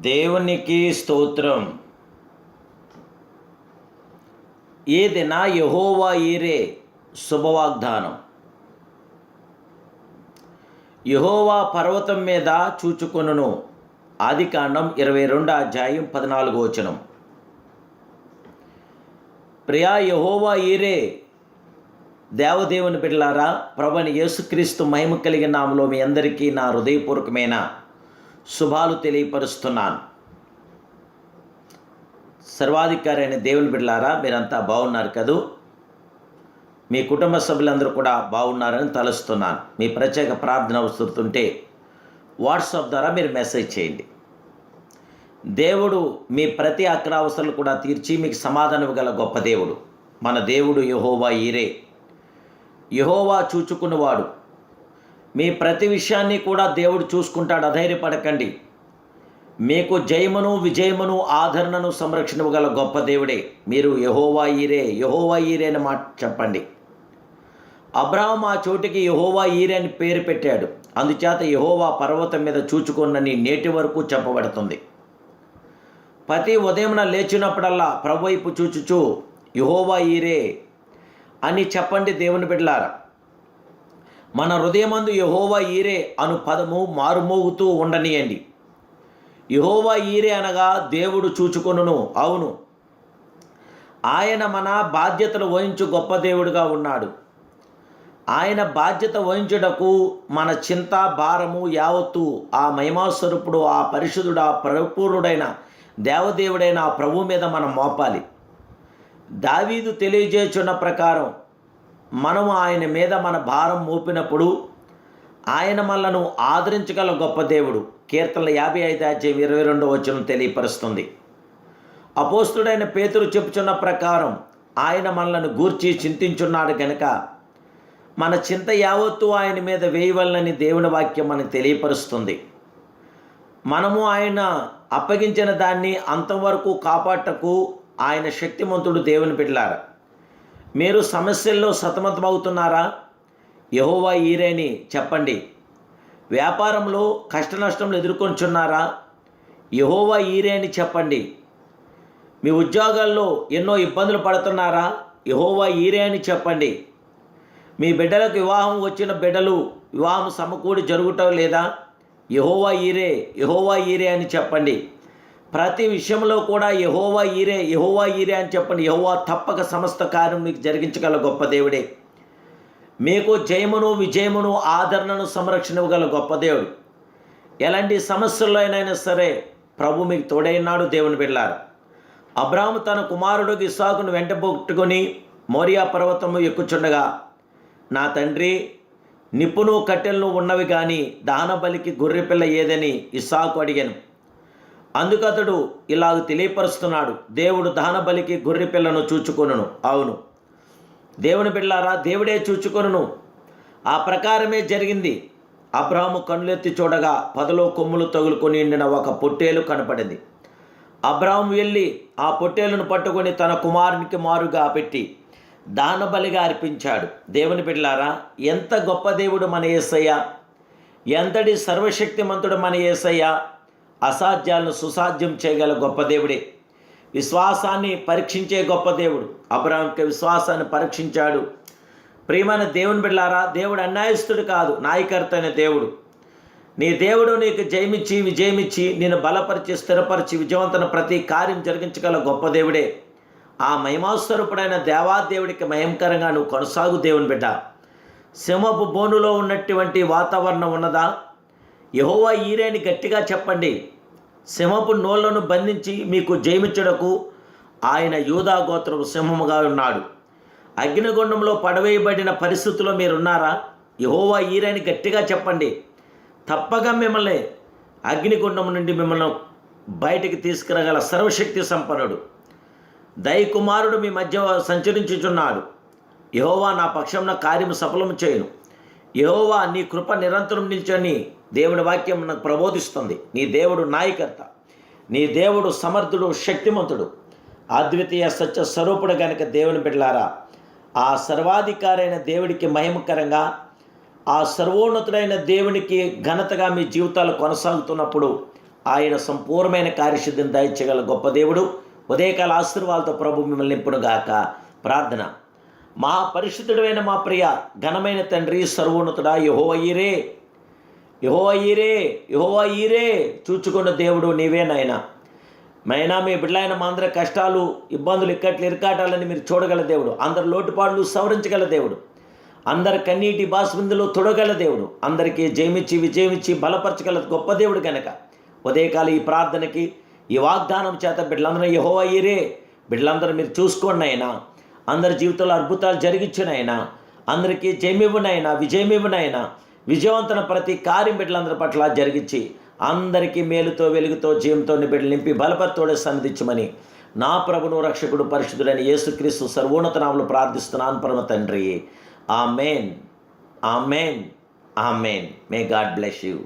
దేవునికి స్తోత్రం. ఏదైనా యెహోవా ఈరే శుభవాగ్దానం. యెహోవా పర్వతం మీద చూచుకొనును. ఆదికాండం 22 అధ్యాయం 14 వచనం. ప్రియా యెహోవా ఈరే దేవదేవుని బిడ్డలారా, ప్రభువైన యేసుక్రీస్తు మహిమ కలిగిన నామములో మీ అందరికీ నా హృదయపూర్వకమైన శుభాలు తెలియపరుస్తున్నాను. సర్వాధికారి అయిన దేవుని బిడ్డలారా, మీరంతా బాగున్నారు కదూ? మీ కుటుంబ సభ్యులందరూ కూడా బాగున్నారని తలుస్తున్నాను. మీ ప్రత్యేక ప్రార్థన అవసరుతుంటే వాట్సాప్ ద్వారా మీరు మెసేజ్ చేయండి. దేవుడు మీ ప్రతి అక్కర అవసరాలు కూడా తీర్చి మీకు సమాధానం గల గొప్ప దేవుడు. మన దేవుడు యెహోవా ఈరే. యెహోవా చూచుకున్నవాడు. మీ ప్రతి విషయాన్ని కూడా దేవుడు చూసుకుంటాడు. అధైర్యపడకండి. మీకు జయమును విజయమును ఆదరణను సంరక్షణ గల గొప్ప దేవుడే. మీరు యెహోవా ఈరే, యెహోవా ఈరే అని మాట చెప్పండి. అబ్రాహాము ఆ చోటికి యెహోవా ఈరే అని పేరు పెట్టాడు. అందుచేత యెహోవా పర్వతం మీద చూచుకొనని నేటి వరకు చెప్పబడుతుంది. ప్రతి ఉదయమున లేచినప్పుడల్లా ప్రభు వైపు చూచుచు యెహోవా ఈరే అని చెప్పండి. దేవుని బిడ్డలారా, మన హృదయమందు యెహోవా ఈరే అను పదము మారుమోగుతూ ఉండనియండి. యెహోవా ఈరే అనగా దేవుడు చూచుకొనును. అవును, ఆయన మన బాధ్యతలు వహించు గొప్ప దేవుడుగా ఉన్నాడు. ఆయన బాధ్యత వహించుటకు మన చింత భారము యావత్తు ఆ మహిమాస్వరూపుడు, ఆ పరిశుద్ధుడు, ఆ పరిపూర్ణుడైన దేవదేవుడైన ఆ ప్రభు మీద మనం మోపాలి. దావీదు తెలియజేస్తున్న ప్రకారం మనము ఆయన మీద మన భారం మోపినప్పుడు ఆయన మనలను ఆదరించగల గొప్ప దేవుడు. కీర్తనల 55 అధ్యాయం 22 వచనం తెలియపరుస్తుంది. అపోస్తుడైన పేతురు చెప్పుచున్న ప్రకారం ఆయన మనలను గూర్చి చింతించున్నాడు గనుక మన చింత యావత్తు ఆయన మీద వేయవలనని దేవుని వాక్యం మనకు తెలియపరుస్తుంది. మనము ఆయన అప్పగించిన దాన్ని అంతవరకు కాపాడటకు ఆయన శక్తిమంతుడు. దేవుని బిడ్డలారా, మీరు సమస్యల్లో సతమతమవుతున్నారా? యెహోవా ఈరేని చెప్పండి. వ్యాపారంలో కష్ట నష్టములు ఎదుర్కొంటున్నారా? యెహోవా ఈరే అని చెప్పండి. మీ ఉద్యోగాల్లో ఎన్నో ఇబ్బందులు పడుతున్నారా? యెహోవా ఈరే అని చెప్పండి. మీ బిడ్డలకు వివాహం వచ్చిన బిడ్డలు వివాహం సమకూడి జరుగుటం లేదా? యెహోవా ఈరే, యెహోవా ఈరే అని చెప్పండి. ప్రతి విషయంలో కూడా యెహోవా ఈరే, యెహోవా ఈరే అని చెప్పండి. యెహోవా తప్పక సమస్త కార్యం మీకు జరిగించగల గొప్ప దేవుడే. మీకు జయమును విజయమును ఆదరణను సంరక్షణ ఇవ్వగల గొప్ప దేవుడు. ఎలాంటి సమస్యల్లో అయినా సరే ప్రభు మీకు తోడైనాడు. దేవుని బిడ్డలారా, అబ్రాహాము తన కుమారుడు ఇస్సాకును వెంటబెట్టుకొని మోరియా పర్వతము ఎక్కుచుండగా, నా తండ్రి, నిప్పును కట్టెలను ఉన్నవి కానీ దహనబలికి గొర్రెపిల్ల ఏదని ఇస్సాకు అడిగాను. అందుకు అతడు ఇలాగ తెలియపరుస్తున్నాడు, దేవుడు దహనబలికి గొర్రెపిల్లను చూచుకొనును. అవును, దేవుని బిడ్డలారా, దేవుడే చూచుకొనును. ఆ ప్రకారమే జరిగింది. అబ్రాహాము కన్నులెత్తి చూడగా పొదలో కొమ్ములు తగులుకొని నిండిన ఒక పొట్టేలు కనపడింది. అబ్రాహాము వెళ్ళి ఆ పొట్టేలును పట్టుకొని తన కుమారునికి మారుగా పెట్టి దహనబలిగా అర్పించాడు. దేవుని బిడ్డలారా, ఎంత గొప్ప దేవుడు మన యేసయ్య! ఎంతటి సర్వశక్తిమంతుడు మన యేసయ్య! అసాధ్యాలను సుసాధ్యం చేయగల గొప్ప దేవుడే. విశ్వాసాన్ని పరీక్షించే గొప్ప దేవుడు. అబ్రాహాముకి విశ్వాసాన్ని పరీక్షించాడు. ప్రియమైన దేవుని బిడ్డలారా, దేవుడు అన్యాయస్తుడు కాదు, న్యాయకర్త అయిన దేవుడు. నీ దేవుడు నీకు జయమిచ్చి విజయమిచ్చి నిన్ను బలపరిచి స్థిరపరిచి విజయవంతన ప్రతి కార్యం జరిగించగల గొప్ప దేవుడే. ఆ మహిమాస్వరూపుడైన దేవాదేవుడికి మహిమకరంగా నువ్వు కొనసాగు. దేవుని బిడ్డ, సింహపు బోనులో ఉన్నటువంటి వాతావరణం ఉన్నదా? యెహోవా ఈరేని గట్టిగా చెప్పండి. సింహపు నోళ్లను బంధించి మీకు జయమిచ్చుటకు ఆయన యూదా గోత్రపు సింహముగా ఉన్నాడు. అగ్నిగుండంలో పడవేయబడిన పరిస్థితుల్లో మీరున్నారా? యెహోవా ఈరేని గట్టిగా చెప్పండి. తప్పగా మిమ్మల్ని అగ్నిగుండం నుండి మిమ్మల్ని బయటికి తీసుకురాగల సర్వశక్తి సంపన్నుడు దైకుమారుడు మీ మధ్య సంచరించుచున్నాడు. యెహోవా నా పక్షంన కార్యము సఫలము చేయును. యెహోవా నీ కృప నిరంతరం నిల్చొని దేవుని వాక్యం నాకు ప్రబోధిస్తుంది. నీ దేవుడు నాయకర్త, నీ దేవుడు సమర్థుడు, శక్తిమంతుడు, అద్వితీయ సత్య స్వరూపుడు గనుక దేవుని బిడ్డలారా, ఆ సర్వాధికారైన దేవుడికి మహిమకరంగా, ఆ సర్వోన్నతుడైన దేవునికి ఘనతగా మీ జీవితాలు కొనసాగుతున్నప్పుడు ఆయన సంపూర్ణమైన కార్యసిద్ధిని దయచేయగల గొప్ప దేవుడు. ఉదయకాల ఆశీర్వాదాలతో ప్రభు మిమ్మల్ని నింపునుగాక. ప్రార్థన. మహాపరిశుద్ధుడైన మా ప్రియ ఘనమైన తండ్రి, సర్వోన్నతుడా, యెహోవా ఈరే, యెహోవా ఈరే, యెహోవా ఈరే, చూచుకున్న దేవుడు నీవేనాయన. మైనా మీ బిడ్డలైన మా అందరి కష్టాలు, ఇబ్బందులు, ఇరకాటాలని మీరు చూడగల దేవుడు. అందరి లోటుపాట్లు సవరించగల దేవుడు. అందరి కన్నీటి బాసుబిందులు తొడగల దేవుడు. అందరికీ జయమిచ్చి విజయమిచ్చి బలపరచగల గొప్ప దేవుడు కనుక ఉదయకాల ఈ ప్రార్థనకి, ఈ వాగ్దానం చేత బిడ్డలందరూ యెహోవా ఈరే, బిడ్డలందరూ మీరు చూసుకోండి అయినా. అందరి జీవితంలో అద్భుతాలు జరిగించినైనా, అందరికీ జయమివ్వనైనా, విజయమివ్వనైనా, విజయవంతన ప్రతి కార్యం బిడ్డలందరి పట్ల జరిగించి అందరికీ మేలుతో వెలుగుతో జయంతో బిడ్డలు నింపి బలపరితోడే సన్నిధించమని నా ప్రభును రక్షకుడు పరిశుద్ధుడైన యేసుక్రీస్తు సర్వోన్నత నామములో ప్రార్థిస్తున్నాను పరమ తండ్రి. Amen, amen, amen. May God bless you.